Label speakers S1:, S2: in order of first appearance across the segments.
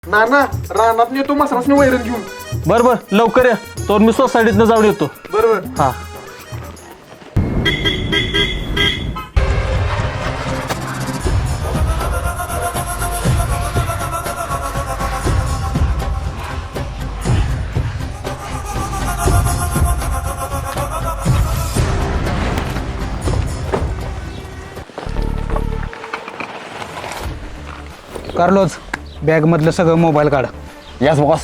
S1: नाना रानात नेतो मसरासने वैरण घेऊन.
S2: बरोबर लवकर या तो मी सोसायटीतनं जाऊन येतो.
S1: बरोबर.
S2: हा
S3: कार्लोज बॅग मधलं सगळं मोबाईल काढ.
S2: Yes boss.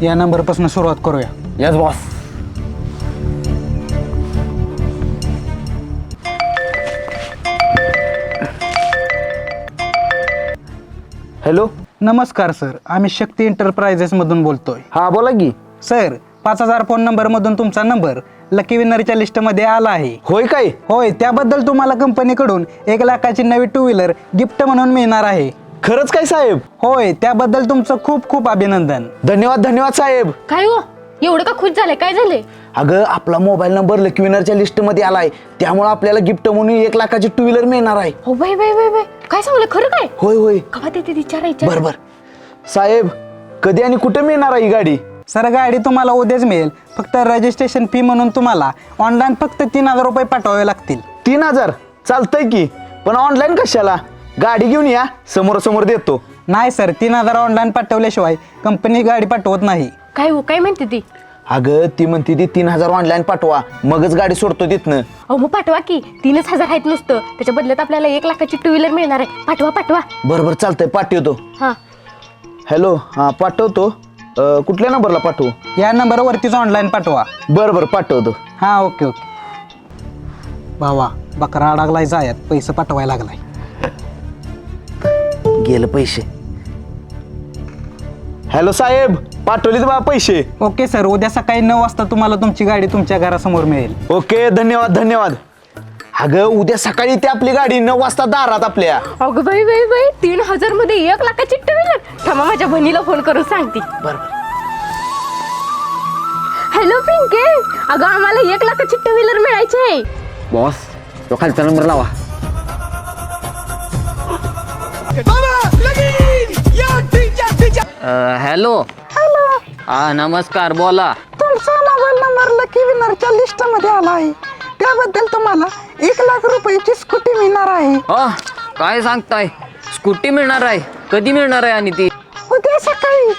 S3: या नंबरपासून सुरुवात करूया.
S2: Yes boss. हॅलो.
S3: नमस्कार सर, आम्ही शक्ती एंटरप्राइजेस मधून बोलतोय.
S2: हा बोला की.
S3: सर 5000 फोन नंबर मधून तुमचा नंबर लकी विनरच्या लिस्ट मध्ये आला आहे.
S2: होय काय?
S3: होय, त्याबद्दल तुम्हाला कंपनीकडून 1 लाखाची नवी 2 व्हीलर गिफ्ट म्हणून मिळणार आहे.
S2: खरंच काय साहेब?
S3: होय, त्याबद्दल तुमचं खूप खूप अभिनंदन.
S2: धन्यवाद धन्यवाद साहेब.
S4: काय हो एवढं का खुश झालंय? काय झालंय?
S2: अगं आपला मोबाईल नंबर लकी विनरच्या लिस्ट मध्ये आलाय, त्यामुळे आपल्याला गिफ्ट म्हणून 1 लाखाची 2 व्हीलर मिळणार आहे.
S4: हो बाई बाई बाई बाई, काय सांगलं? खरं काय?
S2: होय होय.
S4: कवा देते विचारायचं?
S2: बरोबर. साहेब कधी आणि कुठे मिळणार आहे ही गाडी?
S3: सर गाडी तुम्हाला उद्याच मिळेल. फक्त रजिस्ट्रेशन फी म्हणून तुम्हाला ऑनलाईन फक्त 3000 रुपये पाठवावे लागतील.
S2: 3000 चालतंय की, पण ऑनलाईन कशाला? गाडी घेऊन या, समोरासमोर देतो.
S3: नाही सर, 3000 ऑनलाईन पाठवल्याशिवाय कंपनी गाडी पाठवत नाही.
S4: काय हो काय म्हणते ती?
S2: अगं ती म्हणते ती 3000 ऑनलाईन पाठवा, मगच गाडी सोडतो तिथनं.
S4: अहो मग पाठवा की. 3000 आहेत नुसतं, त्याच्या बदल्यात आपल्याला 1 लाखाची 2 व्हीलर मिळणार आहे. पाठवा पाठवा.
S2: बरोबर चालतंय, पाठवतो.
S4: हा
S2: हॅलो. हा पाठवतो. कुठल्या नंबरला पाठवू?
S3: या नंबरवरतीच ऑनलाईन पाठवा.
S2: बरं पाठवतो.
S3: हा ओके ओके. भावा बकरा अडकलाय जायात, पैसे पाठवायला लागलाय.
S2: गेलं पैसे. हॅलो साहेब, पाठवलीत बा पैसे.
S3: ओके सर, उद्या सकाळी 9 वाजता तुम्हाला तुमची गाडी तुमच्या घरासमोर मिळेल.
S2: ओके धन्यवाद धन्यवाद. अगं उद्या सकाळी ती आपली गाडी 9 वाजता दारात आपल्या.
S4: अगं बाई बाई बाई, 3000 मध्ये 1 लाखाची 2 व्हीलर. थांबा माझ्या बहिणीला फोन करून सांगते.
S2: बरोबर.
S4: हॅलो पिंके, अगं आम्हाला 1 लाखाची 2 व्हीलर मिळायची आहे.
S2: बॉस तो खालचा नंबर लावा.
S5: हॅलो. हा नमस्कार, बोला.
S3: तुमचा मोबाईल नंबर लकी विनरच्या लिस्ट मध्ये आला आहे. त्याबद्दल तुम्हाला 1 लाख रुपयाची स्कूटी मिळणार आहे.
S5: काय सांगताय? स्कूटी मिळणार आहे? कधी मिळणार आहे? आणि ती
S3: उद्या सकाळी.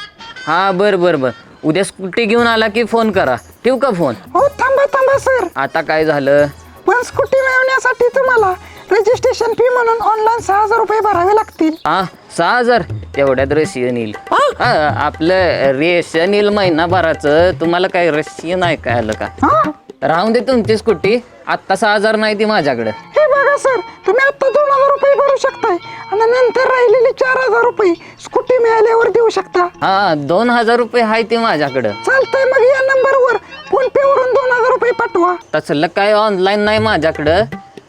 S5: हा बर बर बर, उद्या स्कूटी घेऊन आला की फोन करा. ठेवू का फोन?
S3: हो थांबा सर,
S5: आता काय झालं?
S3: पण स्कूटी मिळवण्यासाठी तुम्हाला रजिस्ट्रेशन फी म्हणून ऑनलाईन 6000 रुपये भरावे लागतील.
S5: 6000? तेवढ्यात रशियन येईल. आपलं रेशन येईल महिनाभराचं. तुम्हाला काय रशियन आहे काय आलं का? राहून दे तुमची स्कूटी. आत्ता 6000 नाही ती माझ्याकडे.
S3: हे बघा सर, तुम्ही आता 2000 रुपये भरू शकताय आणि नंतर राहिलेले 4000 रुपये स्कूटी मिळाल्यावर देऊ शकता.
S5: 2000 रुपये आहे ती माझ्याकडं.
S3: चालतंय, मग या नंबरवर फोन पे वरून 2000 रुपये पाठवा.
S5: तसलं काय ऑनलाईन नाही माझ्याकडं,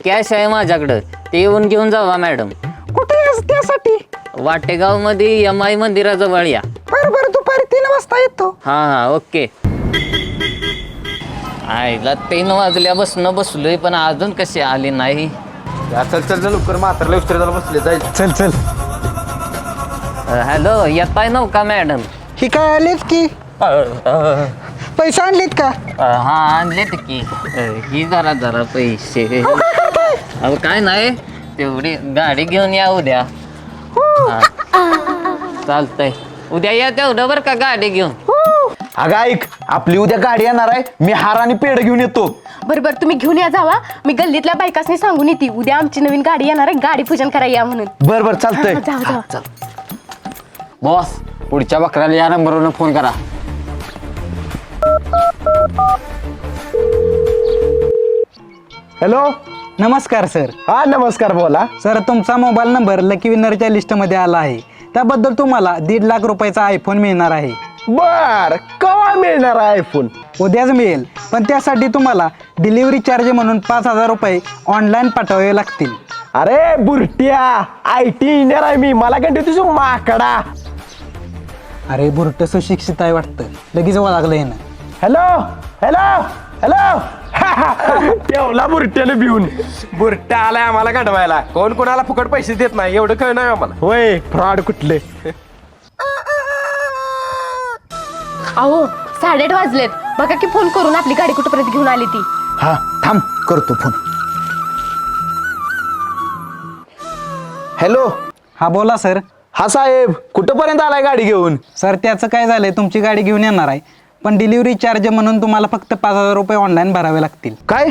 S5: कॅश आहे माझ्याकडं. ते येऊन घेऊन जावा मॅडम.
S3: कुठे आहेस त्यासाठी?
S5: वाटेगाव मध्ये MI मंदिराजवळ या.
S3: बरोबर दुपारी 3 वाजता येतो.
S5: हा ओके. आईला 3 वाजल्यापासून बसलोय, पण अजून कशी आली नाही.
S1: चल चल चल लवकर, म्हातारला उशीर झाला, बसले जाईल.
S3: चल
S5: हॅलो, येताय नव का मॅडम?
S3: ही काय आलीच की? पैसे आणलेत का?
S5: हा आणलेत की. ही जरा पैसे. अहो काय नाही, तेवढी गाडी घेऊन या उद्या. चालतंय, उद्या या तेवढं बरं का गाडी घेऊन.
S2: अगं ऐक, आपली उद्या गाडी येणार आहे. मी हार आणि पेढ घेऊन येतो.
S4: बरोबर, तुम्ही घेऊन या जावा. मी गल्लीतल्या बायकासनी सांगून येते उद्या आमची नवीन गाडी येणार आहे, गाडी पूजन करायला या म्हणून.
S2: बरं चालतंय.
S4: जावा.
S5: बॉस, पुढच्या बकऱ्याला या नंबरवरून फोन करा.
S2: हॅलो.
S3: नमस्कार सर.
S2: हा नमस्कार, बोला.
S3: सर तुमचा मोबाईल नंबर लकी विनरच्या लिस्ट मध्ये आला आहे. त्याबद्दल तुम्हाला 1.5 लाख रुपयाचा आयफोन मिळणार आहे.
S2: बर, केव्हा मिळणार आहे आयफोन?
S3: उद्याच मिळेल, पण त्यासाठी तुम्हाला डिलिव्हरी चार्ज म्हणून 5000 रुपये ऑनलाईन पाठवावे लागतील.
S2: अरे बुरट्या, IT इंजिनियर आहे मी. मला काय तुझ माकडा.
S3: अरे बुरट सुशिक्षित आहे वाटतं, लगेच ओळखलं हे ना.
S2: हॅलो हॅलो हॅलो
S1: ठेवला बुरट्याने भिवून बुरट्या आलाय आम्हाला गाडवायला. कोण कोणाला फुकट पैसे देत नाही एवढं कळ नाही आम्हाला. होय फ्रॉड कुठले.
S4: अहो 8:30 वाजलेत. बघा की फोन करून आपली गाडी कुठपर्यंत घेऊन आली ती.
S2: हा थांब करतो फोन. हॅलो.
S6: हा बोला सर.
S2: हा साहेब कुठंपर्यंत आलाय गाडी घेऊन?
S6: सर त्याचं काय झालंय, तुमची गाडी घेऊन येणार आहे पण डिलिव्हरी चार्ज म्हणून तुम्हाला फक्त 5,000 रुपये ऑनलाईन भरावे लागतील.
S2: काय?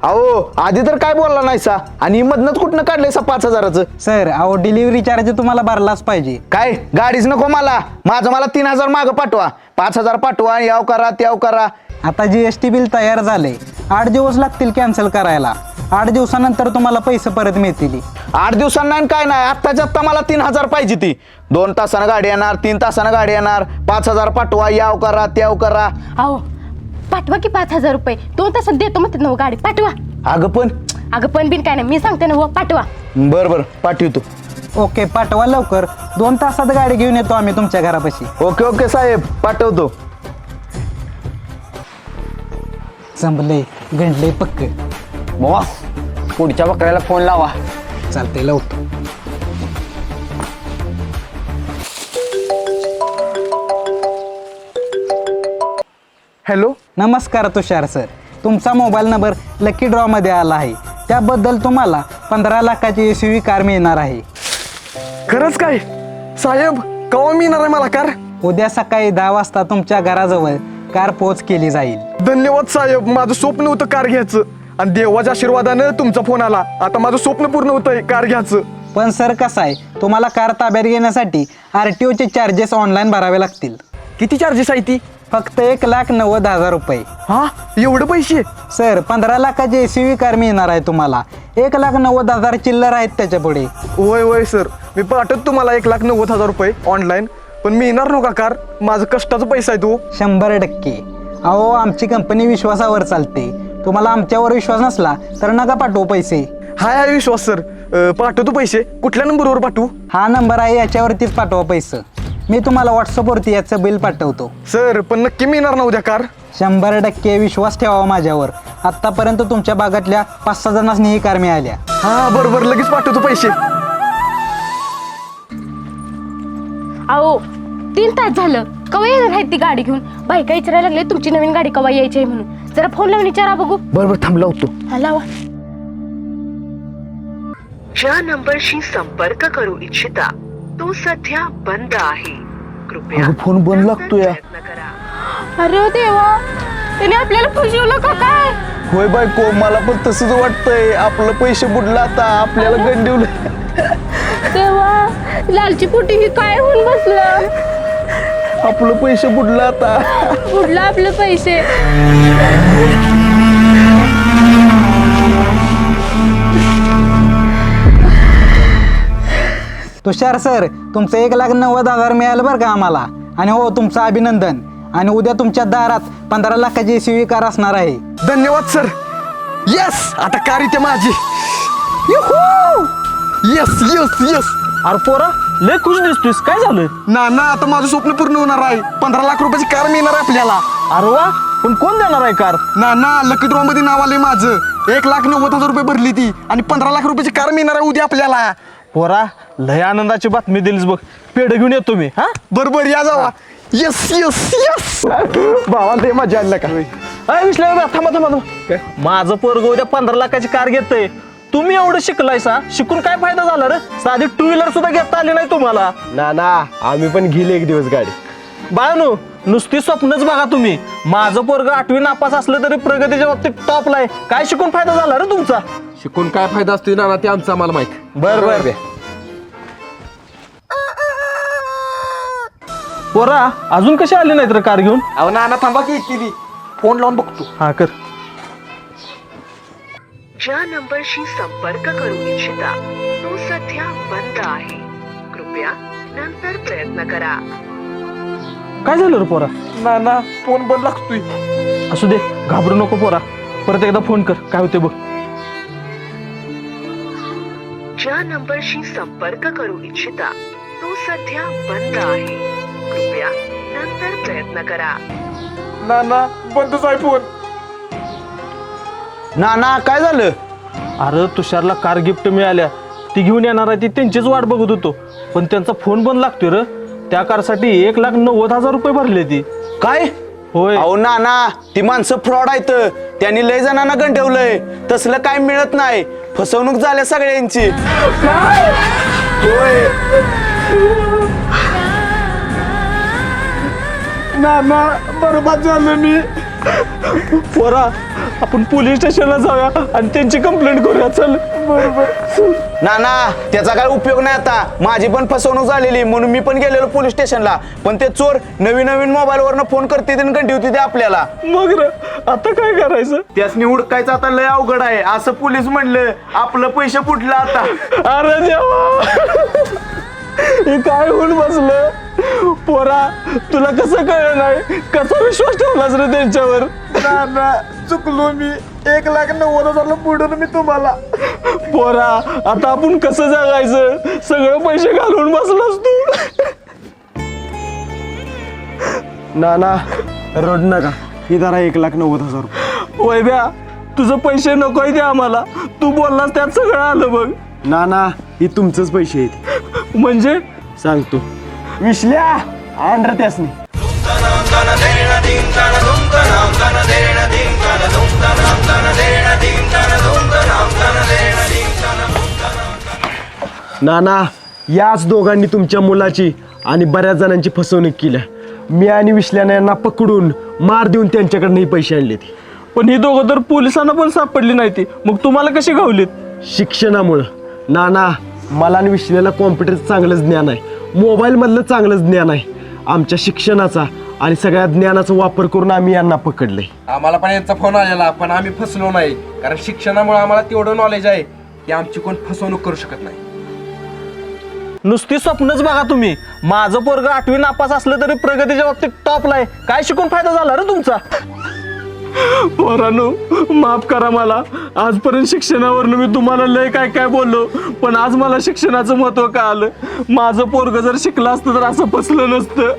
S2: अहो आधी तर काय बोलला नाही सा आणि मधनच कुठनं काढलंय सा 5,000चं?
S6: सर अहो डिलिव्हरी चार्ज तुम्हाला भरलाच पाहिजे.
S2: काय गाडीच नको मला मला 3,000 मागं पाठवा. 5,000 पाठवा. याव करा त्याव करा.
S6: आता GST बिल तयार झाले. 8 दिवस लागतील कॅन्सल करायला. 8 दिवसानंतर तुम्हाला पैसे परत मिळतील.
S2: 8 दिवसांना नाही काय नाही, आत्ताच्या आत्ता मला 3,000 पाहिजे ती. 2 तासानं गाडी येणार, 3 तासानं गाडी येणार. 5,000 पाठवा. याव करा त्याव करा.
S4: अहो पाठवा की 5,000 रुपये. 2 तासात देतो म्हणते ना गाडी. पाठवा.
S2: अगं
S4: पण बिन काय नाही, मी सांगते ना हो. पाठवा.
S2: बरं पाठवतो.
S6: ओके पाठवा लवकर. 2 तासात गाडी घेऊन येतो आम्ही तुमच्या घरापाशी.
S2: ओके साहेब पाठवतो.
S6: संपले गंडले पक्क.
S5: बॉस पुढच्या बकऱ्याला फोन लावा.
S6: चालते लावतो.
S1: हॅलो.
S6: नमस्कार तुषार सर. तुमचा मोबाईल नंबर लकी ड्रॉ मध्ये आला आहे. त्याबद्दल तुम्हाला 15 लाखाची SUV कार मिळणार आहे.
S1: खरंच काय साहेब? केव्हा मिळणार आहे मला कार?
S6: उद्या सकाळी 10 वाजता तुमच्या घराजवळ कार पोच केली जाईल.
S1: धन्यवाद साहेब. माझं स्वप्न होतं कार घ्यायचं आणि देवाच्या आशीर्वादानं तुमचा फोन आला. आता माझं स्वप्न पूर्ण होतंय कार घ्यायचं.
S6: पण सर कसं आहे, तुम्हाला कार ताब्यात घेण्यासाठी RTOचे चार्जेस ऑनलाईन भरावे लागतील.
S1: किती चार्जेस आहे ती?
S6: फक्त 1,90,000 रुपये.
S1: हा एवढे पैसे?
S6: सर 15 लाखाची SUV कार मिळणार आहे तुम्हाला. 1,90,000 चिल्लर आहेत त्याच्या पुढे.
S1: होय सर. मी पाठवतो तुम्हाला 1,90,000 रुपये ऑनलाईन. पण मिळणार नव्हता कार? माझं कष्टाचा पैसा आहे तो.
S6: 100%. अहो आमची कंपनी विश्वासावर चालते. तुम्हाला आमच्यावर विश्वास नसला तर नका पाठवू पैसे.
S1: हाय विश्वास सर. पाठवतो पैसे. कुठल्या नंबरवर पाठवू?
S6: हा नंबर आहे याच्यावरतीच पाठवा पैसे. मी तुम्हाला व्हॉट्सअपवरती याचं बिल पाठवतो.
S1: सर पण नक्की मिळणार ना उद्या कार?
S6: 100% विश्वास ठेवावा माझ्यावर. आतापर्यंत तुमच्या भागातल्या 5-6 जणांनी ही कार मिळाल्या.
S1: हा बरोबर लगेच पाठवतो पैसे.
S4: अहो 3 तास झालं. कवा येणार आहेत ती गाडी घेऊन? बायका विचारायला लागले तुमची नवीन गाडी कवा यायची आहे म्हणून. जरा फोन लावून विचारा बघू.
S2: बरोबर थांब लावतो.
S4: हा लावा.
S7: ज्या नंबरशी संपर्क करू इच्छिता तो सध्या बंद आहे. कृपया
S2: अगं, फोन बंद
S7: नंतर
S2: लागतोय.
S7: प्रयत्न करा.
S4: अरे देवा, त्याने आपल्याला फसवलं का काय?
S2: होय बायको मला पण तसंच वाटतंय. आपलं पैसे बुडला आता. आपल्याला गंडवलं.
S4: देवा, लालची पोटी ही काय होऊन बसलं?
S2: आपलं पैसे बुडला आता.
S4: उडला आपले पैसे.
S6: तुषार सर तुमचं 1,90,000 मिळालं बरं का आम्हाला. आणि हो तुमचं अभिनंदन. आणि उद्या तुमच्या दारात 15 लाखाची SUV कार असणार आहे.
S1: धन्यवाद सर. येस आता कार इथे माझी. Yes yes yes.
S2: अरे पोरा लय खुश दिसतोस. काय झालं?
S1: ना आता माझं स्वप्न पूर्ण होणार आहे. 15 लाख रुपयाची कार मिळणार आहे आपल्याला.
S2: अरे वा. पण कोण देणार आहे कार?
S1: ना लकी ड्रॉ मध्ये नाव आलंय माझं. 1,90,000 रुपये भरली ती आणि 15 लाख रुपयाची कार मिळणार आहे उद्या आपल्याला.
S2: पोरा लय आनंदाची बातमी दिलीस बघ. पेढ घेऊन येतो मी. हा
S1: बरोबर या जावा. Yes yes yes. भावा ते मजा आली का?
S2: विश्ले थांबा. माझं पोरग उद्या 15 लाखाची कार घेतय. तुम्ही एवढं शिकलायसा, शिकून काय फायदा झाला रे? साधी 2 व्हीलर सुद्धा घेता आली नाही तुम्हाला.
S1: ना आम्ही पण घेईल एक दिवस गाडी.
S2: बाळानो नुसती स्वप्नच बघा तुम्ही. माझं पोरग 8वी नापास असलं तरी प्रगतीच्या बाबतीत टॉपला आहे. काय शिकून फायदा झाला रे तुमचा?
S1: शिकून काय फायदा असतो ना ते आमचं आम्हाला माहित.
S2: बर पोरा अजून कशी आली नाहीत रे कार घेऊन?
S1: अहो ना थांबा की ती फोन लावून बघतो.
S2: हा कर.
S7: ज्या नंबरशी संपर्क करू इच्छिता तो सध्या बंद आहे. कृपया नंतर प्रयत्न करा.
S2: काय झालं रे पोरा?
S1: ना फोन बंद लागतोय.
S2: असू दे घाबरू नको पोरा. परत एकदा फोन कर काय होते बघ.
S7: ज्या नंबरशी संपर्क करू इच्छिता तो सध्या बंद आहे. कृपया नंतर प्रयत्न करा.
S1: नाना बंदच आहे फोन.
S2: नाना काय झालं? अरे तुषारला कार गिफ्ट मिळाल्या, ती घेऊन येणार आहे, ती त्यांचीच वाट बघत होतो, पण त्यांचा फोन बंद लागतोय र. त्या कारसाठी 1,90,000 रुपये भरले ती.
S8: काय?
S2: होय.
S8: अहो नाना, ती माणसं फ्रॉड आहेत. त्यांनी लय जणांना गंठवलंय. तसलं काय मिळत नाही, फसवणूक झाल्या सगळ्यांची. होय.
S1: नाना बरबाद झालो मी.
S2: पोरा, आपण पोलीस स्टेशनला जाऊया आणि त्यांची कंप्लेंट करूया. चल.
S8: नाना, त्याचा काय उपयोग नाही आता. माझी पण फसवणूक झालेली, म्हणून मी पण गेलेलो पोलीस स्टेशनला. पण ते चोर नवीन नवीन मोबाईल वरनं फोन करते आणि गंठवते ते आपल्याला.
S2: मग र आता काय करायचं?
S8: त्यासनी हुडकायचं आता लय अवघड आहे. असं पोलीस म्हणलं, आपलं पैसे फुटलं आता.
S2: अरे देवा, हे काय होऊन बसलं? पोरा, तुला कसं कळलं नाही? कसा विश्वास ठेवलास रे त्यांच्यावर?
S1: नाना चुकलो मी. 1,90,000 बुडून मी तुम्हाला.
S2: पोरा, आता आपण कसं जगायचं? सगळं पैसे घालून बसलास तू.
S1: नाना रड नका. ही जरा 1,90,000 रुपये.
S2: वैद्या, तुझं पैसे नकोय ते आम्हाला. तू बोललास त्यात सगळं आलं बघ.
S1: नाना ही तुमचंच पैसे आहेत.
S2: म्हणजे
S1: सांगतो. विश्ल्या आण रे त्यासनी. नाना याच दोघांनी तुमच्या मुलाची आणि बऱ्याच जणांची फसवणूक केली. मी आणि विश्ल्याने यांना पकडून मार देऊन त्यांच्याकडनं हे पैसे आणले.
S2: पण ही दोघं तर पोलिसांना पण सापडली नाही ती. मग तुम्हाला कशी गावलीत?
S1: शिक्षणामुळं. नाना मला आणि विश्ल्याला कॉम्प्युटरचं चांगलंच ज्ञान आहे, मोबाईलमधलं चांगलंच ज्ञान आहे. आमच्या शिक्षणाचा आणि सगळ्या ज्ञानाचा वापर करून आम्ही यांना पकडलंय.
S9: आम्हाला पण यांचा फोन आलेला, पण आम्ही फसलो नाही, कारण शिक्षणामुळे आम्हाला तेवढं नॉलेज आहे की आमची कोण फसवणूक करू शकत नाही.
S2: नुसती स्वप्नच बघा तुम्ही. माझं पोरग 8वी नापास असलं तरी प्रगतीच्या बाबतीत टॉपला आहे. काय शिकून फायदा झाला रे तुमचा? पोरांनो, माफ करा मला. आजपर्यंत शिक्षणावरनं मी तुम्हाला लय काय काय बोललो, पण आज मला शिक्षणाचं महत्व कळालं. माझं पोरग जर शिकलं असतं तर असं फसलं नसतं.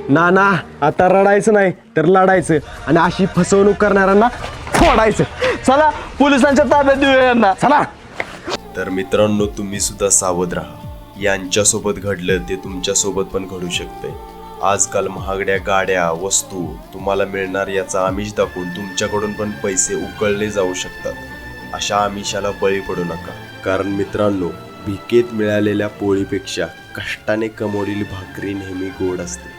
S1: नाना आता रडायचं नाही तर लढायचं आणि अशी फसवणूक करणाऱ्यांना फोडायचं.
S2: चला पोलिसांच्या ताब्यात देऊया यांना.
S1: चला.
S10: तर मित्रांनो, तुम्ही सुद्धा सावध राहा. यांच्यासोबत घडलं ते तुमच्यासोबत पण घडू शकते. आजकाल महागड्या गाड्या, वस्तू तुम्हाला मिळणार याचा आमिष दाखवून तुमच्याकडून पण पैसे उकळले जाऊ शकतात. अशा आमिषाला बळी पडू नका. कारण मित्रांनो, भिकेत मिळालेल्या पोळीपेक्षा कष्टाने कमवलेली भाकरी नेहमी गोड असते.